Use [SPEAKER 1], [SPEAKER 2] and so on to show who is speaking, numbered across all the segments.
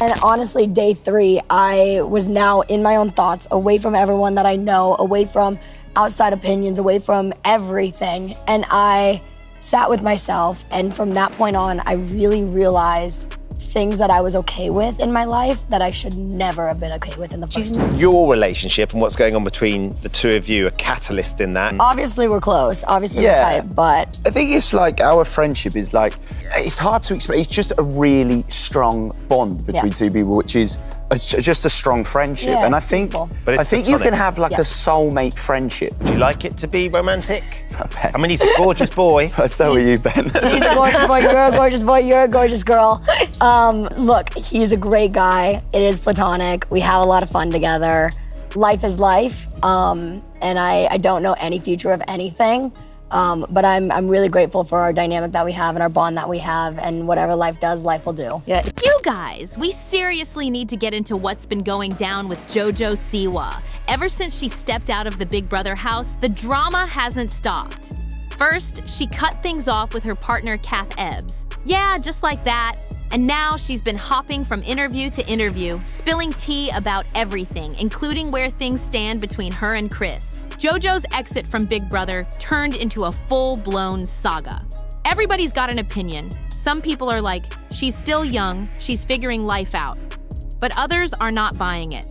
[SPEAKER 1] And honestly, day 3, I was now in my own thoughts, away from everyone that I know, away from outside opinions, away from everything. And I sat with myself, and from that point on, I really realized things that I was okay with in my life that I should never have been okay with in the first place.
[SPEAKER 2] Your relationship and what's going on between the two of you, a catalyst in that.
[SPEAKER 1] Obviously we're close, obviously we're tight, but
[SPEAKER 3] I think it's like our friendship is like, it's hard to explain. It's just a really strong bond between two people, which is just a strong friendship.
[SPEAKER 1] Yeah,
[SPEAKER 3] and I think,
[SPEAKER 2] but
[SPEAKER 3] I think you can have like a soulmate friendship.
[SPEAKER 2] Do you like it to be romantic? I mean, he's a gorgeous boy.
[SPEAKER 3] So are you, Ben.
[SPEAKER 1] He's a gorgeous boy, you're a gorgeous boy, you're a gorgeous girl. Look, he's a great guy. It is platonic. We have a lot of fun together. Life is life, and I don't know any future of anything, but I'm really grateful for our dynamic that we have and our bond that we have, and whatever life does, life will do. Yeah.
[SPEAKER 4] You guys, we seriously need to get into what's been going down with JoJo Siwa. Ever since she stepped out of the Big Brother house, the drama hasn't stopped. First, she cut things off with her partner, Kath Ebbs. Yeah, just like that. And now she's been hopping from interview to interview, spilling tea about everything, including where things stand between her and Chris. JoJo's exit from Big Brother turned into a full-blown saga. Everybody's got an opinion. Some people are like, she's still young, she's figuring life out. But others are not buying it.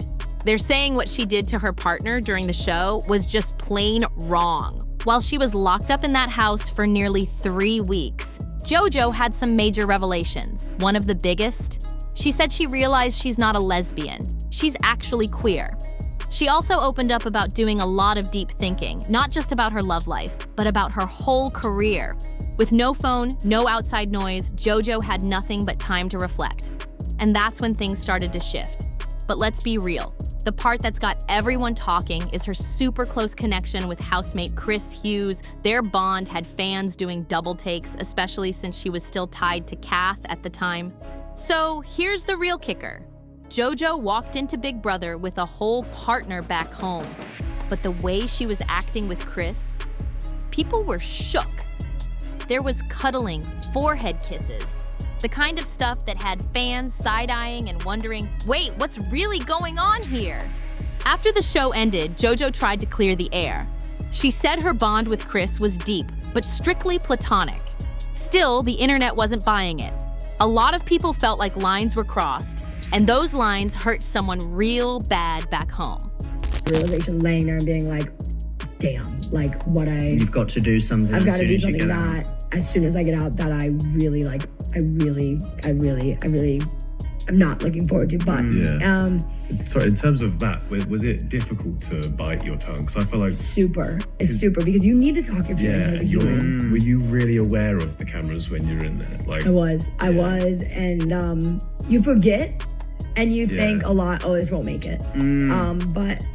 [SPEAKER 4] They're saying what she did to her partner during the show was just plain wrong. While she was locked up in that house for nearly 3 weeks, JoJo had some major revelations. One of the biggest, she said she realized she's not a lesbian. She's actually queer. She also opened up about doing a lot of deep thinking, not just about her love life, but about her whole career. With no phone, no outside noise, JoJo had nothing but time to reflect. And that's when things started to shift. But let's be real. The part that's got everyone talking is her super close connection with housemate Chris Hughes. Their bond had fans doing double takes, especially since she was still tied to Kath at the time. So here's the real kicker. JoJo walked into Big Brother with a whole partner back home. But the way she was acting with Chris, people were shook. There was cuddling, forehead kisses, the kind of stuff that had fans side-eyeing and wondering, wait, what's really going on here? After the show ended, JoJo tried to clear the air. She said her bond with Chris was deep, but strictly platonic. Still, the internet wasn't buying it. A lot of people felt like lines were crossed, and those lines hurt someone real bad back home.
[SPEAKER 1] Realization, laying there and being like, damn, like
[SPEAKER 5] You've got to do something.
[SPEAKER 1] I've got to do something that as soon as I get out that I'm not looking forward to, but
[SPEAKER 6] Sorry, in terms of that, was it difficult to bite your tongue? Because I feel like
[SPEAKER 1] super, because you need to talk your feelings as a human.
[SPEAKER 6] Were you really aware of the cameras when you were in there? Like
[SPEAKER 1] I was, and you forget, and you think a lot, oh, this won't make it. But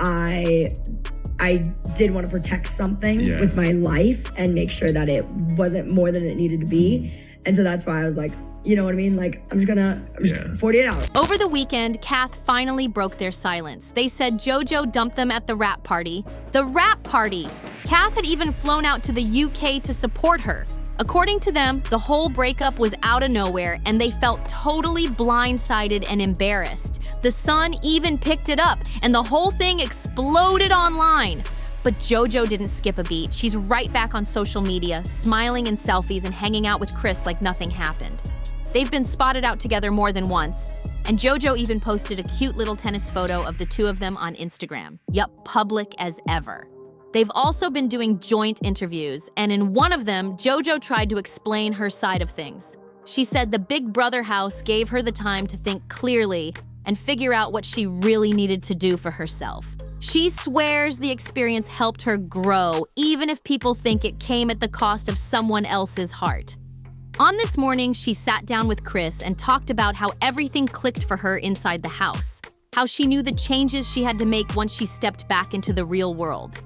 [SPEAKER 1] I did want to protect something with my life and make sure that it wasn't more than it needed to be. And so that's why I was like, you know what I mean? Like, I'm just 48 hours.
[SPEAKER 4] Over the weekend, Kath finally broke their silence. They said JoJo dumped them at the wrap party. The wrap party! Kath had even flown out to the UK to support her. According to them, the whole breakup was out of nowhere and they felt totally blindsided and embarrassed. The Sun even picked it up and the whole thing exploded online. But JoJo didn't skip a beat. She's right back on social media, smiling in selfies and hanging out with Chris like nothing happened. They've been spotted out together more than once, and JoJo even posted a cute little tennis photo of the two of them on Instagram. Yup, public as ever. They've also been doing joint interviews, and in one of them, JoJo tried to explain her side of things. She said the Big Brother house gave her the time to think clearly and figure out what she really needed to do for herself. She swears the experience helped her grow, even if people think it came at the cost of someone else's heart. On this morning, she sat down with Chris and talked about how everything clicked for her inside the house, how she knew the changes she had to make once she stepped back into the real world.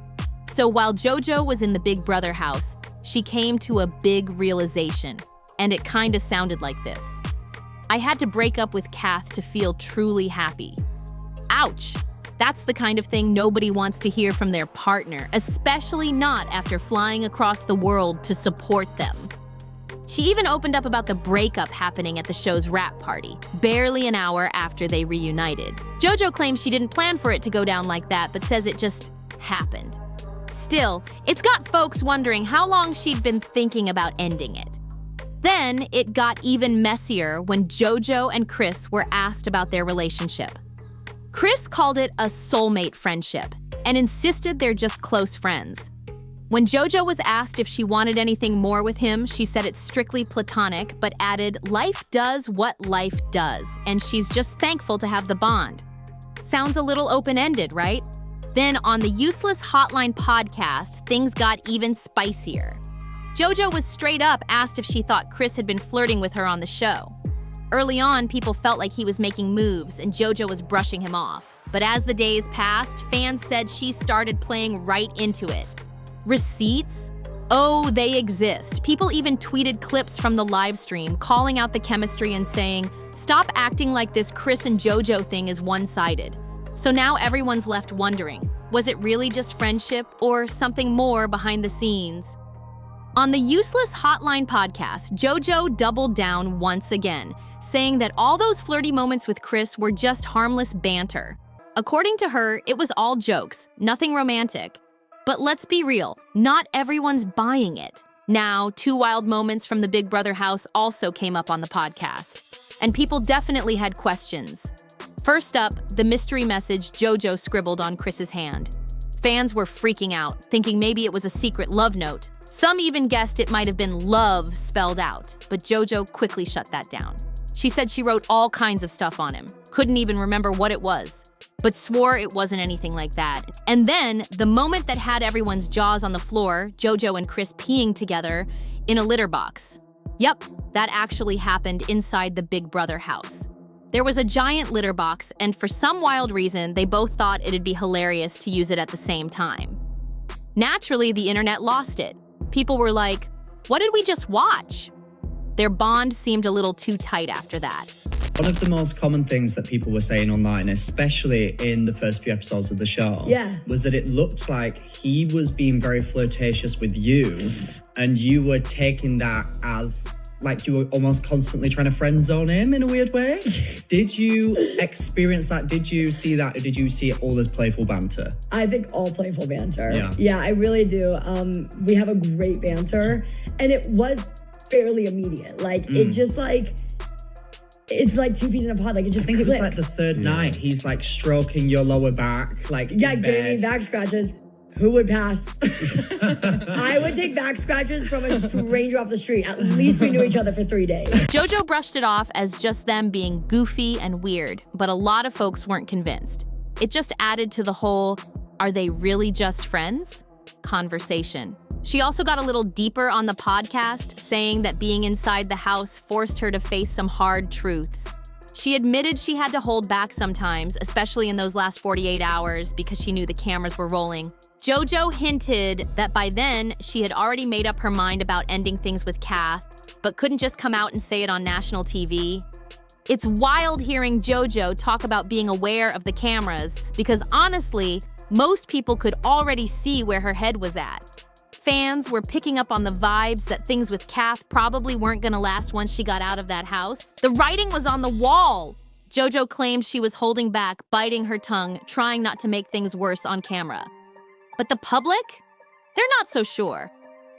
[SPEAKER 4] So while JoJo was in the Big Brother house, she came to a big realization, and it kinda sounded like this. I had to break up with Kath to feel truly happy. Ouch! That's the kind of thing nobody wants to hear from their partner, especially not after flying across the world to support them. She even opened up about the breakup happening at the show's wrap party, barely an hour after they reunited. JoJo claims she didn't plan for it to go down like that, but says it just happened. Still, it's got folks wondering how long she'd been thinking about ending it. Then, it got even messier when JoJo and Chris were asked about their relationship. Chris called it a soulmate friendship and insisted they're just close friends. When JoJo was asked if she wanted anything more with him, she said it's strictly platonic, but added, life does what life does, and she's just thankful to have the bond. Sounds a little open-ended, right? Then on the Useless Hotline podcast, things got even spicier. JoJo was straight up asked if she thought Chris had been flirting with her on the show. Early on, people felt like he was making moves and JoJo was brushing him off. But as the days passed, fans said she started playing right into it. Receipts? Oh, they exist. People even tweeted clips from the live stream, calling out the chemistry and saying, stop acting like this Chris and JoJo thing is one-sided. So now everyone's left wondering, was it really just friendship or something more behind the scenes? On the Useless Hotline podcast, JoJo doubled down once again, saying that all those flirty moments with Chris were just harmless banter. According to her, it was all jokes, nothing romantic. But let's be real, not everyone's buying it. Now, 2 wild moments from the Big Brother house also came up on the podcast, and people definitely had questions. First up, the mystery message JoJo scribbled on Chris's hand. Fans were freaking out, thinking maybe it was a secret love note. Some even guessed it might have been love spelled out, but JoJo quickly shut that down. She said she wrote all kinds of stuff on him, couldn't even remember what it was, but swore it wasn't anything like that. And then, the moment that had everyone's jaws on the floor, JoJo and Chris peeing together in a litter box. Yep, that actually happened inside the Big Brother house. There was a giant litter box, and for some wild reason, they both thought it'd be hilarious to use it at the same time. Naturally, the internet lost it. People were like, what did we just watch? Their bond seemed a little too tight after that.
[SPEAKER 5] One of the most common things that people were saying online, especially in the first few episodes of the show, was that it looked like he was being very flirtatious with you, and you were taking that as like you were almost constantly trying to friend zone him in a weird way. Did you experience that? Did you see that? Or did you see it all as playful banter?
[SPEAKER 7] I think all playful banter.
[SPEAKER 5] Yeah,
[SPEAKER 7] I really do. We have a great banter, and it was fairly immediate. Like, it just like, it's like 2 peas in a pod. Like, it just
[SPEAKER 5] clicks. It was like the third night. He's like stroking your lower back, like
[SPEAKER 7] giving me back scratches. Who would pass? I would take back scratches from a stranger off the street. At least we knew each other for 3 days.
[SPEAKER 4] JoJo brushed it off as just them being goofy and weird, but a lot of folks weren't convinced. It just added to the whole, are they really just friends? Conversation. She also got a little deeper on the podcast, saying that being inside the house forced her to face some hard truths. She admitted she had to hold back sometimes, especially in those last 48 hours, because she knew the cameras were rolling. JoJo hinted that by then, she had already made up her mind about ending things with Kath, but couldn't just come out and say it on national TV. It's wild hearing JoJo talk about being aware of the cameras, because honestly, most people could already see where her head was at. Fans were picking up on the vibes that things with Kath probably weren't gonna last once she got out of that house. The writing was on the wall. JoJo claimed she was holding back, biting her tongue, trying not to make things worse on camera. But the public? They're not so sure.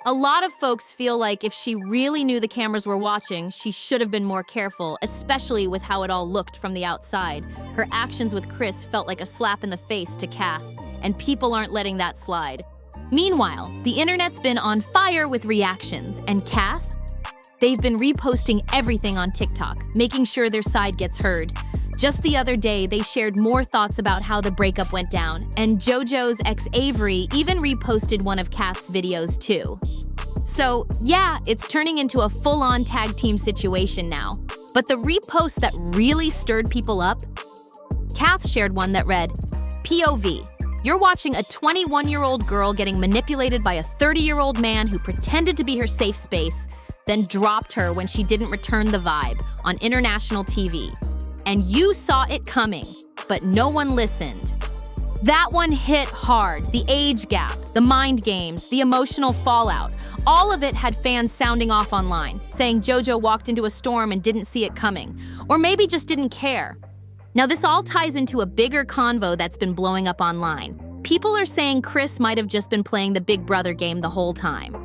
[SPEAKER 4] A lot of folks feel like if she really knew the cameras were watching, she should have been more careful, especially with how it all looked from the outside. Her actions with Chris felt like a slap in the face to Kath, and people aren't letting that slide. Meanwhile, the internet's been on fire with reactions, and Kath? They've been reposting everything on TikTok, making sure their side gets heard. Just the other day, they shared more thoughts about how the breakup went down, and JoJo's ex Avery even reposted one of Kath's videos too. So yeah, it's turning into a full-on tag team situation now. But the repost that really stirred people up? Kath shared one that read, POV. You're watching a 21-year-old girl getting manipulated by a 30-year-old man who pretended to be her safe space, then dropped her when she didn't return the vibe on international TV. And you saw it coming, but no one listened. That one hit hard. The age gap, the mind games, the emotional fallout. All of it had fans sounding off online, saying JoJo walked into a storm and didn't see it coming, or maybe just didn't care. Now this all ties into a bigger convo that's been blowing up online. People are saying Chris might have just been playing the Big Brother game the whole time.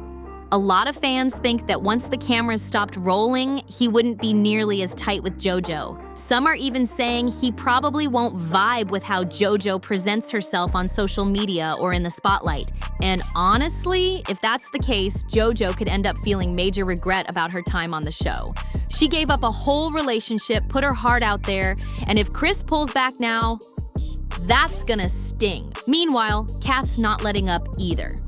[SPEAKER 4] A lot of fans think that once the cameras stopped rolling, he wouldn't be nearly as tight with JoJo. Some are even saying he probably won't vibe with how JoJo presents herself on social media or in the spotlight. And honestly, if that's the case, JoJo could end up feeling major regret about her time on the show. She gave up a whole relationship, put her heart out there, and if Chris pulls back now, that's gonna sting. Meanwhile, Kath's not letting up either.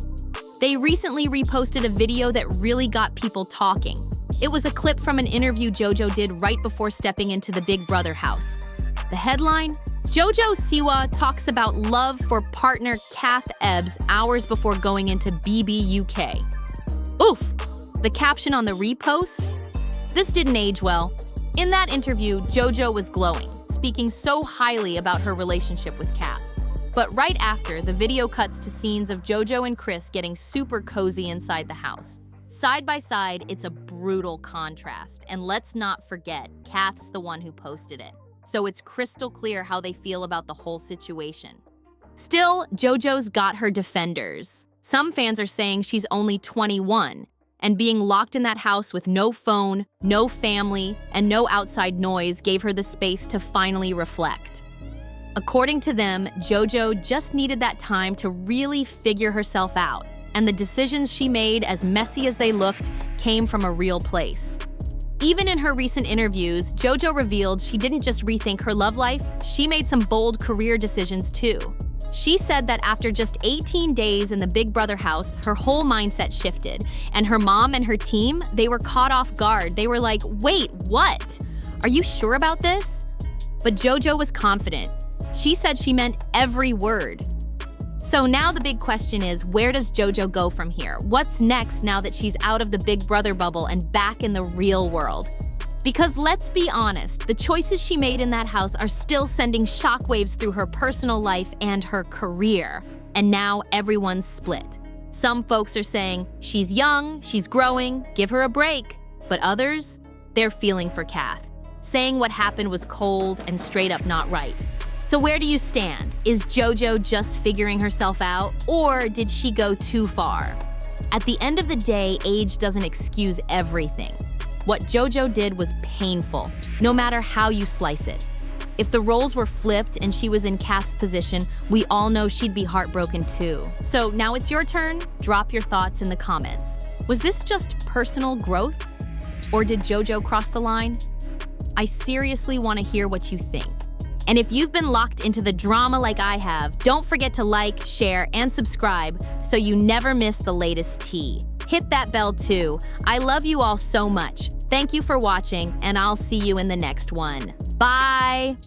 [SPEAKER 4] They recently reposted a video that really got people talking. It was a clip from an interview JoJo did right before stepping into the Big Brother house. The headline, JoJo Siwa talks about love for partner Kath Ebbs hours before going into BBUK. Oof! The caption on the repost? This didn't age well. In that interview, JoJo was glowing, speaking so highly about her relationship with Kath. But right after, the video cuts to scenes of JoJo and Chris getting super cozy inside the house. Side by side, it's a brutal contrast. And let's not forget, Kath's the one who posted it. So it's crystal clear how they feel about the whole situation. Still, JoJo's got her defenders. Some fans are saying she's only 21, and being locked in that house with no phone, no family, and no outside noise gave her the space to finally reflect. According to them, JoJo just needed that time to really figure herself out, and the decisions she made, as messy as they looked, came from a real place. Even in her recent interviews, JoJo revealed she didn't just rethink her love life, she made some bold career decisions too. She said that after just 18 days in the Big Brother house, her whole mindset shifted, and her mom and her team, they were caught off guard. They were like, wait, what? Are you sure about this? But JoJo was confident. She said she meant every word. So now the big question is, where does JoJo go from here? What's next now that she's out of the Big Brother bubble and back in the real world? Because let's be honest, the choices she made in that house are still sending shockwaves through her personal life and her career. And now everyone's split. Some folks are saying, she's young, she's growing, give her a break. But others, they're feeling for Kath, saying what happened was cold and straight up not right. So where do you stand? Is JoJo just figuring herself out, or did she go too far? At the end of the day, age doesn't excuse everything. What JoJo did was painful, no matter how you slice it. If the roles were flipped and she was in Kath's position, we all know she'd be heartbroken too. So now it's your turn. Drop your thoughts in the comments. Was this just personal growth? Or did JoJo cross the line? I seriously want to hear what you think. And if you've been locked into the drama like I have, don't forget to like, share, and subscribe so you never miss the latest tea. Hit that bell too. I love you all so much. Thank you for watching, and I'll see you in the next one. Bye!